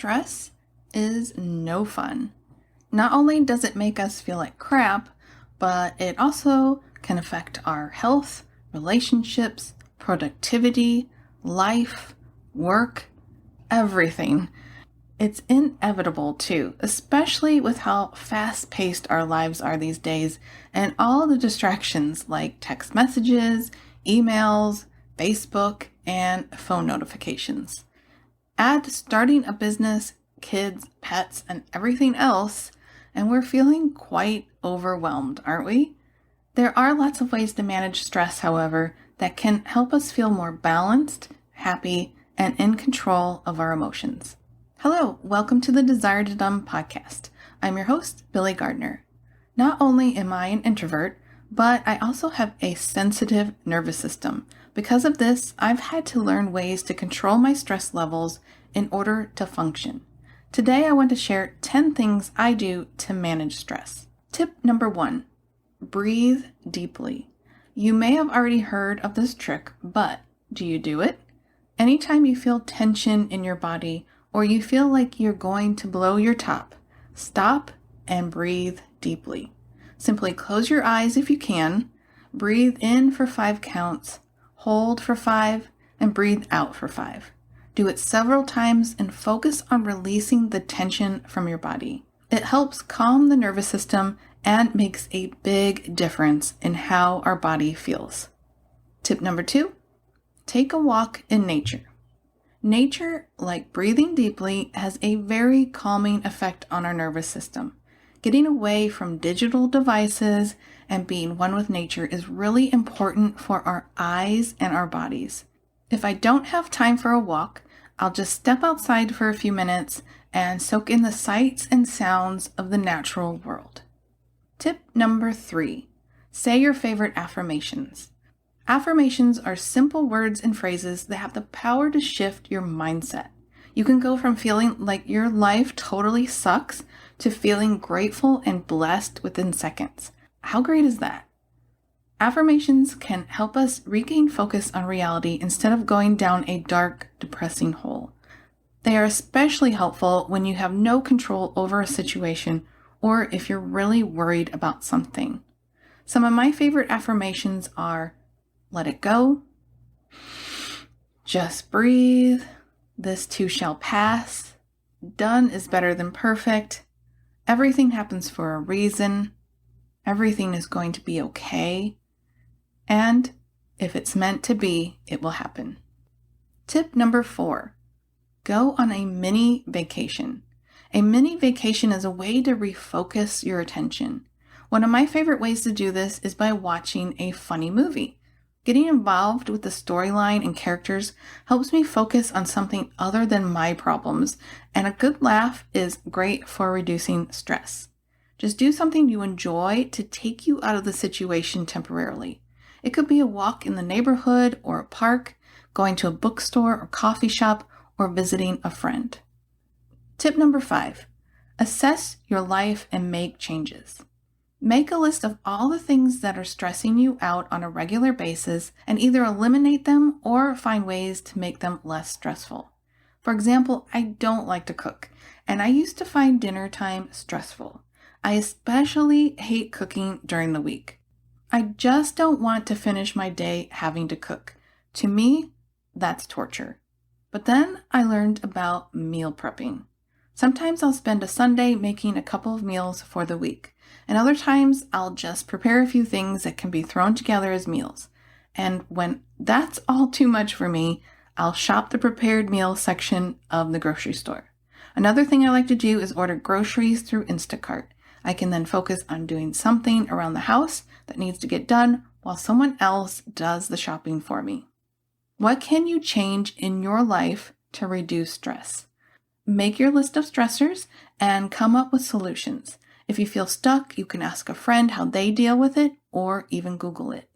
stress is no fun. Not only does it make us feel like crap, but it also can affect our health, relationships, productivity, life, work, everything. It's inevitable too, especially with how fast-paced our lives are these days and all the distractions like text messages, emails, Facebook, and phone notifications. Add starting a business, kids, pets, and everything else, and we're feeling quite overwhelmed, aren't we? There are lots of ways to manage stress, however, that can help us feel more balanced, happy, and in control of our emotions. Hello, welcome to the Desire to Dumb podcast. I'm your host, Billy Gardner. Not only am I an introvert, but I also have a sensitive nervous system. Because of this, I've had to learn ways to control my stress levels in order to function. Today, I want to share 10 things I do to manage stress. Tip number 1, breathe deeply. You may have already heard of this trick, but do you do it? Anytime you feel tension in your body or you feel like you're going to blow your top, stop and breathe deeply. Simply close your eyes if you can, breathe in for 5 counts, hold for 5, and breathe out for 5. Do it several times and focus on releasing the tension from your body. It helps calm the nervous system and makes a big difference in how our body feels. Tip number 2, take a walk in nature. Nature, like breathing deeply, has a very calming effect on our nervous system. Getting away from digital devices and being one with nature is really important for our eyes and our bodies. If I don't have time for a walk, I'll just step outside for a few minutes and soak in the sights and sounds of the natural world. Tip number 3, say your favorite affirmations. Affirmations are simple words and phrases that have the power to shift your mindset. You can go from feeling like your life totally sucks to feeling grateful and blessed within seconds. How great is that? Affirmations can help us regain focus on reality instead of going down a dark, depressing hole. They are especially helpful when you have no control over a situation or if you're really worried about something. Some of my favorite affirmations are, let it go, just breathe, this too shall pass, done is better than perfect, everything happens for a reason, everything is going to be okay, and if it's meant to be, it will happen. Tip number 4, go on a mini vacation. A mini vacation is a way to refocus your attention. One of my favorite ways to do this is by watching a funny movie. Getting involved with the storyline and characters helps me focus on something other than my problems, and a good laugh is great for reducing stress. Just do something you enjoy to take you out of the situation temporarily. It could be a walk in the neighborhood or a park, going to a bookstore or coffee shop, or visiting a friend. Tip number 5, assess your life and make changes. Make a list of all the things that are stressing you out on a regular basis and either eliminate them or find ways to make them less stressful. For example, I don't like to cook, and I used to find dinner time stressful. I especially hate cooking during the week. I just don't want to finish my day having to cook. To me, that's torture. But then I learned about meal prepping. Sometimes I'll spend a Sunday making a couple of meals for the week, and other times I'll just prepare a few things that can be thrown together as meals. And when that's all too much for me, I'll shop the prepared meal section of the grocery store. Another thing I like to do is order groceries through Instacart. I can then focus on doing something around the house that needs to get done while someone else does the shopping for me. What can you change in your life to reduce stress? Make your list of stressors and come up with solutions. If you feel stuck, you can ask a friend how they deal with it or even Google it.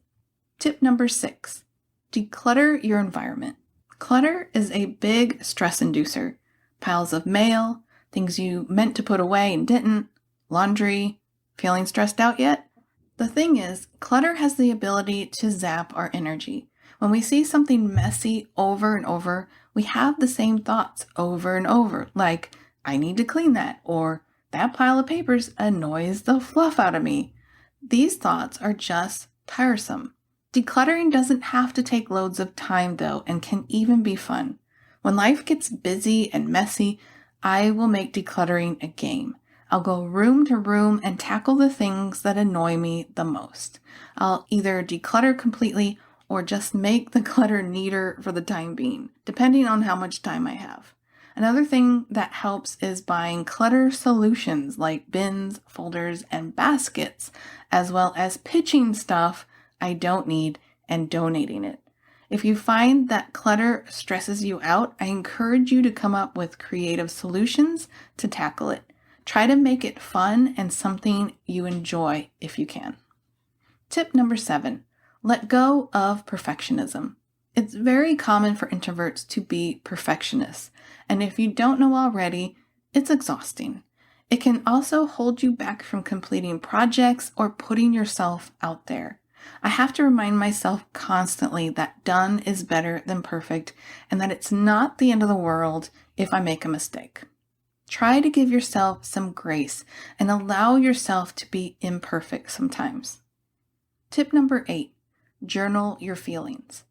Tip number 6, declutter your environment. Clutter is a big stress inducer. Piles of mail, things you meant to put away and didn't, laundry, feeling stressed out yet? The thing is, clutter has the ability to zap our energy. When we see something messy over and over, we have the same thoughts over and over, like, I need to clean that, or that pile of papers annoys the fluff out of me. These thoughts are just tiresome. Decluttering doesn't have to take loads of time though, and can even be fun. When life gets busy and messy, I will make decluttering a game. I'll go room to room and tackle the things that annoy me the most. I'll either declutter completely or just make the clutter neater for the time being, depending on how much time I have. Another thing that helps is buying clutter solutions like bins, folders, and baskets, as well as pitching stuff I don't need and donating it. If you find that clutter stresses you out, I encourage you to come up with creative solutions to tackle it. Try to make it fun and something you enjoy if you can. Tip number 7, let go of perfectionism. It's very common for introverts to be perfectionists, and if you don't know already, it's exhausting. It can also hold you back from completing projects or putting yourself out there. I have to remind myself constantly that done is better than perfect, and that it's not the end of the world if I make a mistake. Try to give yourself some grace and allow yourself to be imperfect sometimes. Tip number 8, journal your feelings.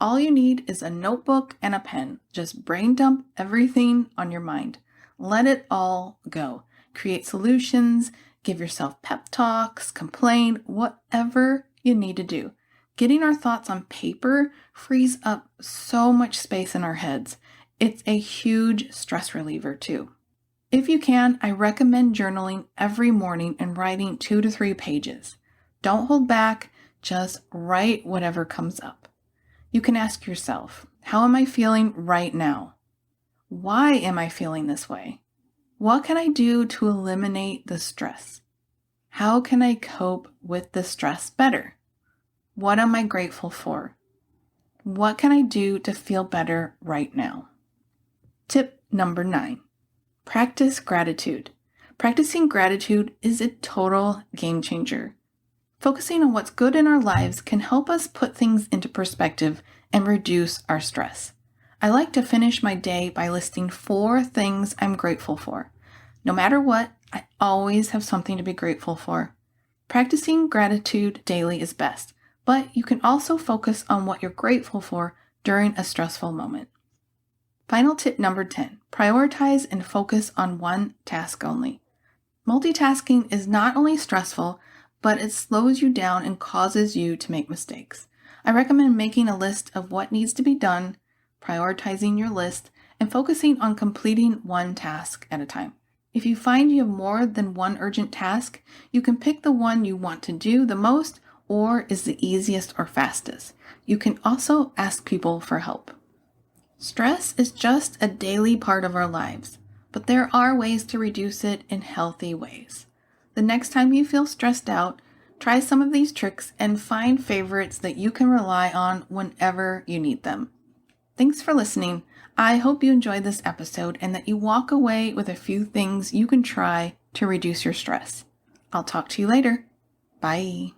All you need is a notebook and a pen. Just brain dump everything on your mind. Let it all go. Create solutions, give yourself pep talks, complain, whatever you need to do. Getting our thoughts on paper frees up so much space in our heads. It's a huge stress reliever too. If you can, I recommend journaling every morning and writing 2 to 3 pages. Don't hold back, just write whatever comes up. You can ask yourself, how am I feeling right now? Why am I feeling this way? What can I do to eliminate the stress? How can I cope with the stress better? What am I grateful for? What can I do to feel better right now? Tip number 9, practice gratitude. Practicing gratitude is a total game changer. Focusing on what's good in our lives can help us put things into perspective and reduce our stress. I like to finish my day by listing 4 things I'm grateful for. No matter what, I always have something to be grateful for. Practicing gratitude daily is best, but you can also focus on what you're grateful for during a stressful moment. Final tip number 10, prioritize and focus on one task only. Multitasking is not only stressful, but it slows you down and causes you to make mistakes. I recommend making a list of what needs to be done, prioritizing your list, and focusing on completing one task at a time. If you find you have more than one urgent task, you can pick the one you want to do the most or is the easiest or fastest. You can also ask people for help. Stress is just a daily part of our lives, but there are ways to reduce it in healthy ways. The next time you feel stressed out, try some of these tricks and find favorites that you can rely on whenever you need them. Thanks for listening. I hope you enjoyed this episode and that you walk away with a few things you can try to reduce your stress. I'll talk to you later. Bye.